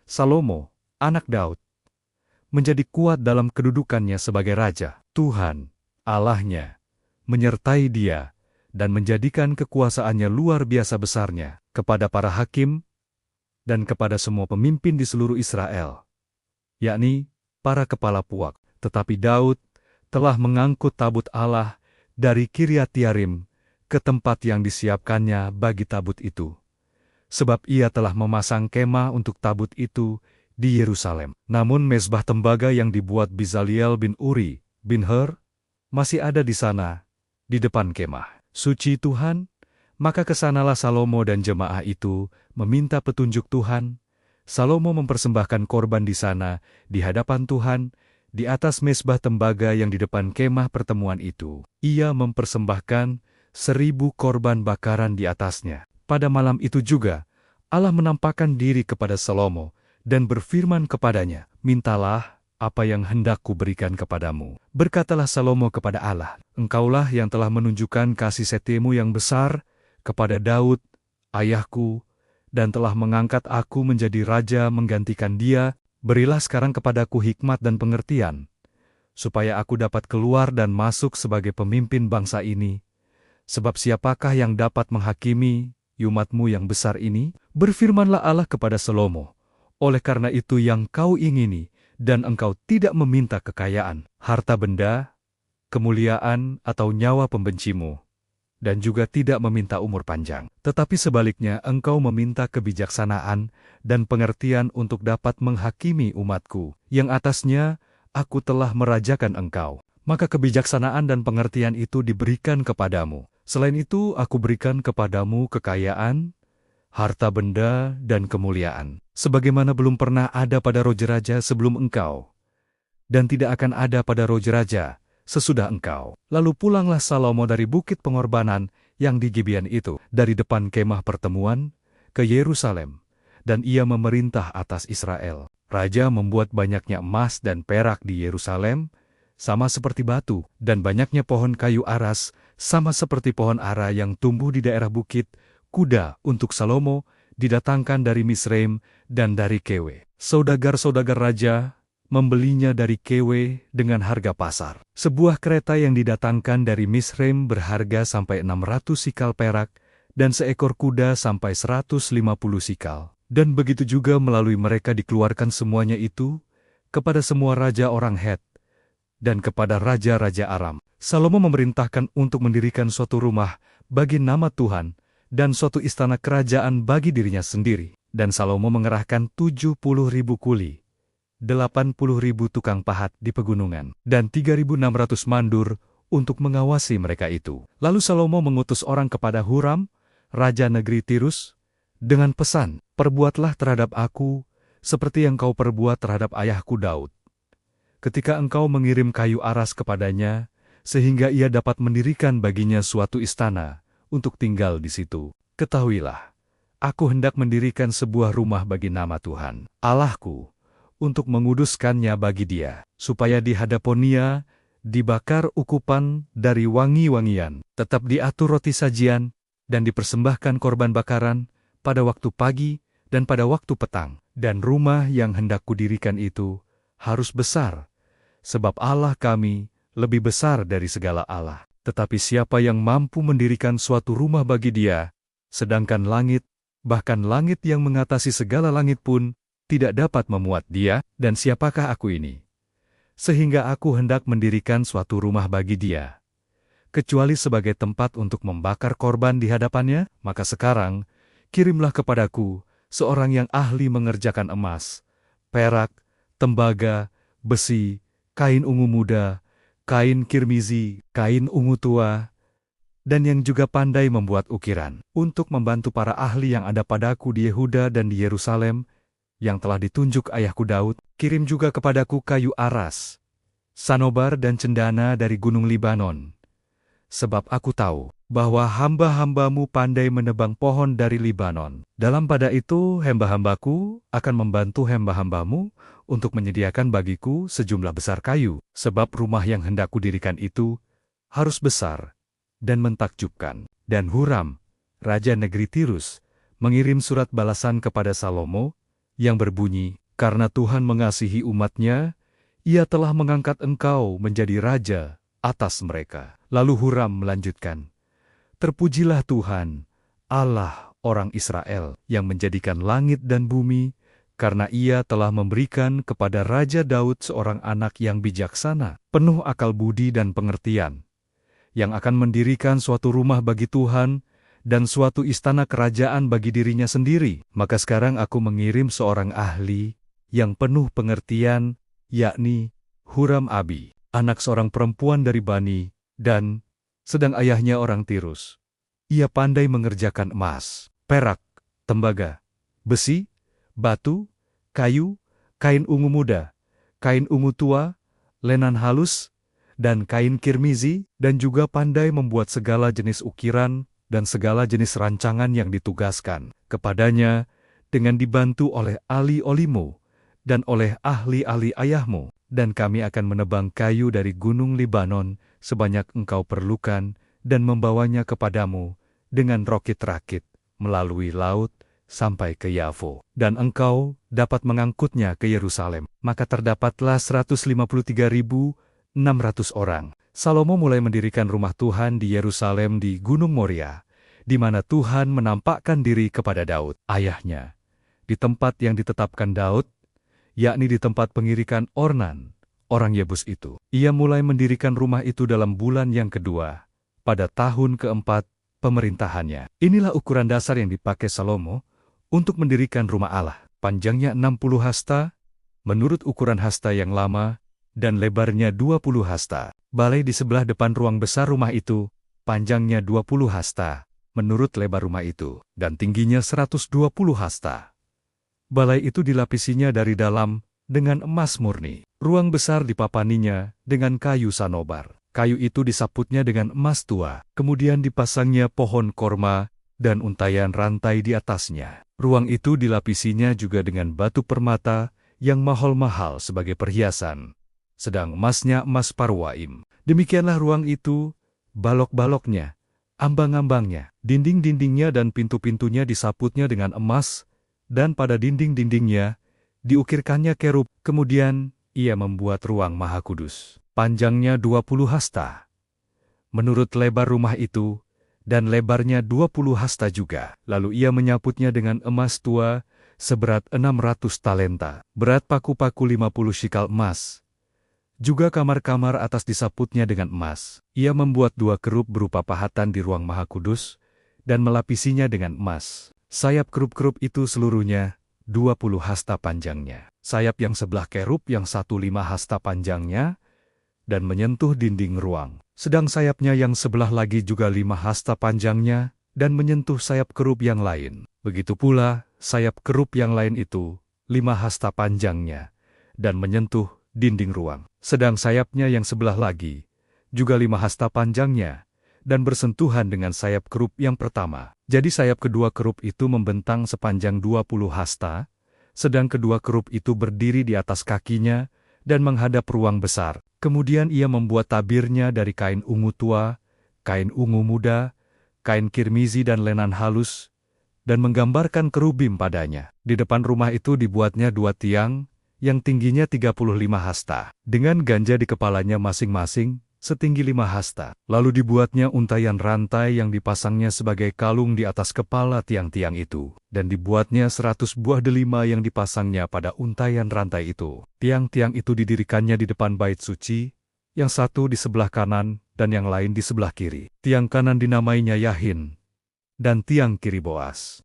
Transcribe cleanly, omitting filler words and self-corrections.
Salomo, anak Daud, menjadi kuat dalam kedudukannya sebagai raja. Tuhan, Allahnya, menyertai dia dan menjadikan kekuasaannya luar biasa besarnya kepada para hakim dan kepada semua pemimpin di seluruh Israel, yakni para kepala puak. Tetapi Daud telah mengangkut tabut Allah dari Kiriat-Yearim ke tempat yang disiapkannya bagi tabut itu, sebab ia telah memasang kemah untuk tabut itu di Yerusalem. Namun mezbah tembaga yang dibuat Bezaliel bin Uri bin Hur masih ada di sana, di depan kemah suci Tuhan. Maka kesanalah Salomo dan jemaah itu meminta petunjuk Tuhan. Salomo mempersembahkan korban di sana, di hadapan Tuhan, di atas mezbah tembaga yang di depan kemah pertemuan itu. Ia mempersembahkan 1000 korban bakaran di atasnya. Pada malam itu juga, Allah menampakkan diri kepada Salomo dan berfirman kepadanya, "Mintalah apa yang hendak kuberikan kepadamu." Berkatalah Salomo kepada Allah, "Engkaulah yang telah menunjukkan kasih setiamu yang besar kepada Daud, ayahku, dan telah mengangkat aku menjadi raja menggantikan dia. Berilah sekarang kepadaku hikmat dan pengertian, supaya aku dapat keluar dan masuk sebagai pemimpin bangsa ini. Sebab siapakah yang dapat menghakimi umatmu yang besar ini?" Berfirmanlah Allah kepada Salomo, "Oleh karena itu yang kau ingini, dan engkau tidak meminta kekayaan, harta benda, kemuliaan, atau nyawa pembencimu, dan juga tidak meminta umur panjang. Tetapi sebaliknya engkau meminta kebijaksanaan dan pengertian untuk dapat menghakimi umatku, yang atasnya aku telah merajakan engkau. Maka kebijaksanaan dan pengertian itu diberikan kepadamu. Selain itu aku berikan kepadamu kekayaan, harta benda, dan kemuliaan, sebagaimana belum pernah ada pada raja-raja sebelum engkau, dan tidak akan ada pada raja-raja sesudah engkau." Lalu pulanglah Salomo dari bukit pengorbanan yang di Gibeon itu, dari depan kemah pertemuan, ke Yerusalem, dan ia memerintah atas Israel. Raja membuat banyaknya emas dan perak di Yerusalem, sama seperti batu, dan banyaknya pohon kayu aras, sama seperti pohon ara yang tumbuh di daerah bukit. Kuda untuk Salomo didatangkan dari Misraim dan dari Kewe. Saudagar-saudagar raja membelinya dari Kewe dengan harga pasar. Sebuah kereta yang didatangkan dari Misraim berharga sampai 600 sikal perak, dan seekor kuda sampai 150 sikal. Dan begitu juga melalui mereka dikeluarkan semuanya itu kepada semua raja orang Het dan kepada raja-raja Aram. Salomo memerintahkan untuk mendirikan suatu rumah bagi nama Tuhan dan suatu istana kerajaan bagi dirinya sendiri. Dan Salomo mengerahkan 70.000 kuli, 80.000 tukang pahat di pegunungan, dan 3.600 mandur untuk mengawasi mereka itu. Lalu Salomo mengutus orang kepada Huram, raja negeri Tirus, dengan pesan, "Perbuatlah terhadap aku seperti yang kau perbuat terhadap ayahku Daud, ketika engkau mengirim kayu aras kepadanya, sehingga ia dapat mendirikan baginya suatu istana untuk tinggal di situ. Ketahuilah, aku hendak mendirikan sebuah rumah bagi nama Tuhan, Allahku, untuk menguduskannya bagi dia, supaya di hadaponia dibakar ukupan dari wangi-wangian, tetap diatur roti sajian, dan dipersembahkan korban bakaran pada waktu pagi dan pada waktu petang. Dan rumah yang hendak kudirikan itu harus besar, sebab Allah kami lebih besar dari segala Allah. Tetapi siapa yang mampu mendirikan suatu rumah bagi dia, sedangkan langit, bahkan langit yang mengatasi segala langit pun, tidak dapat memuat dia, dan siapakah aku ini, sehingga aku hendak mendirikan suatu rumah bagi dia, kecuali sebagai tempat untuk membakar korban di hadapannya? Maka sekarang, kirimlah kepadaku seorang yang ahli mengerjakan emas, perak, tembaga, besi, kain ungu muda, kain kirmizi, kain ungu tua, dan yang juga pandai membuat ukiran, untuk membantu para ahli yang ada padaku di Yehuda dan di Yerusalem, yang telah ditunjuk ayahku Daud. Kirim juga kepadaku kayu aras, sanobar dan cendana dari gunung Libanon, sebab aku tahu bahwa hamba-hambamu pandai menebang pohon dari Libanon. Dalam pada itu hamba-hambaku akan membantu hamba-hambamu untuk menyediakan bagiku sejumlah besar kayu, sebab rumah yang hendak kudirikan itu harus besar dan mentakjubkan. Dan Huram, raja negeri Tirus, mengirim surat balasan kepada Salomo yang berbunyi, "Karena Tuhan mengasihi umat-Nya, Ia telah mengangkat engkau menjadi raja atas mereka." Lalu Huram melanjutkan, "Terpujilah Tuhan, Allah orang Israel, yang menjadikan langit dan bumi, karena Ia telah memberikan kepada Raja Daud seorang anak yang bijaksana, penuh akal budi dan pengertian, yang akan mendirikan suatu rumah bagi Tuhan dan suatu istana kerajaan bagi dirinya sendiri. Maka sekarang aku mengirim seorang ahli yang penuh pengertian, yakni Huram-Abi, anak seorang perempuan dari Bani Dan, sedang ayahnya orang Tirus. Ia pandai mengerjakan emas, perak, tembaga, besi, batu, kayu, kain ungu muda, kain ungu tua, lenan halus, dan kain kirmizi, dan juga pandai membuat segala jenis ukiran dan segala jenis rancangan yang ditugaskan kepadanya dengan dibantu oleh ahli-ahlimu dan oleh ahli-ahli ayahmu. Dan kami akan menebang kayu dari gunung Libanon sebanyak engkau perlukan dan membawanya kepadamu dengan rakit-rakit melalui laut sampai ke Yafo. Dan engkau dapat mengangkutnya ke Yerusalem. Maka terdapatlah 153.600 orang. Salomo mulai mendirikan rumah Tuhan di Yerusalem di Gunung Moria, di mana Tuhan menampakkan diri kepada Daud, ayahnya, di tempat yang ditetapkan Daud, yakni di tempat pengirikan Ornan, orang Yebus itu. Ia mulai mendirikan rumah itu dalam bulan yang kedua, pada tahun keempat pemerintahannya. Inilah ukuran dasar yang dipakai Salomo untuk mendirikan rumah Allah. Panjangnya 60 hasta, menurut ukuran hasta yang lama, dan lebarnya 20 hasta. Balai di sebelah depan ruang besar rumah itu, panjangnya 20 hasta, menurut lebar rumah itu, dan tingginya 120 hasta. Balai itu dilapisinya dari dalam dengan emas murni. Ruang besar dipapaninya dengan kayu sanobar. Kayu itu disaputnya dengan emas tua. Kemudian dipasangnya pohon korma dan untayan rantai di atasnya. Ruang itu dilapisinya juga dengan batu permata yang mahal-mahal sebagai perhiasan, sedang emasnya emas parwaim. Demikianlah ruang itu, balok-baloknya, ambang-ambangnya, dinding-dindingnya dan pintu-pintunya disaputnya dengan emas, dan pada dinding-dindingnya diukirkannya kerub. Kemudian ia membuat ruang Maha Kudus. Panjangnya 20 hasta, menurut lebar rumah itu, dan lebarnya 20 hasta juga. Lalu ia menyaputnya dengan emas tua seberat 600 talenta, berat paku-paku 50 shikal emas. Juga kamar-kamar atas disaputnya dengan emas. Ia membuat 2 kerub berupa pahatan di ruang Maha Kudus, dan melapisinya dengan emas. Sayap kerub-kerub itu seluruhnya 20 hasta panjangnya. Sayap yang sebelah kerub yang 1,5 hasta panjangnya, dan menyentuh dinding ruang. Sedang sayapnya yang sebelah lagi juga 5 hasta panjangnya, dan menyentuh sayap kerub yang lain. Begitu pula sayap kerub yang lain itu 5 hasta panjangnya, dan menyentuh dinding ruang. Sedang sayapnya yang sebelah lagi juga 5 hasta panjangnya, dan bersentuhan dengan sayap kerub yang pertama. Jadi sayap kedua kerub itu membentang sepanjang 20 hasta, sedang kedua kerub itu berdiri di atas kakinya dan menghadap ruang besar. Kemudian ia membuat tabirnya dari kain ungu tua, kain ungu muda, kain kirmizi dan lenan halus, dan menggambarkan kerubim padanya. Di depan rumah itu dibuatnya 2 tiang, yang tingginya 35 hasta, dengan ganja di kepalanya masing-masing, setinggi 5 hasta. Lalu dibuatnya untayan rantai yang dipasangnya sebagai kalung di atas kepala tiang-tiang itu, dan dibuatnya 100 buah delima yang dipasangnya pada untayan rantai itu. Tiang-tiang itu didirikannya di depan bait suci, yang satu di sebelah kanan dan yang lain di sebelah kiri. Tiang kanan dinamainya Yahin, dan tiang kiri Boas.